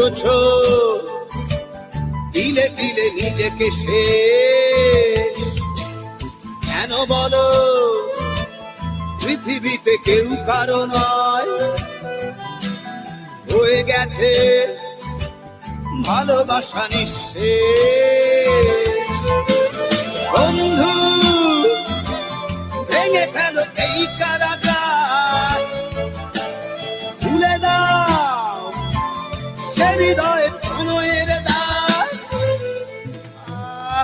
করছো দিলে দিলে নিজেকে শেষ। কেন বলো পৃথিবীতে কেউ কারো নয়, হয়ে গেছে ভালোবাসা নিঃশেষ। বন্ধু ভেঙে ফেলো এই কারাগার, খুলে দাও সে হৃদয়ে প্রণয়ের দ্বার।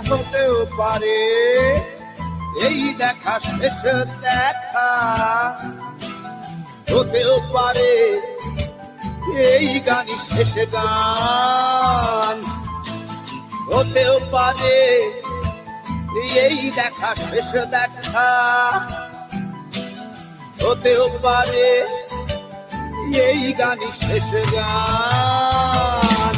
হতেও পারে এই দেখা শেষ দেখা, হতেও পারে এই গানই শেষ গান, হতেও পারে এই দেখা শেষ দেখা, হতেও পারে এই গানই শেষ গান।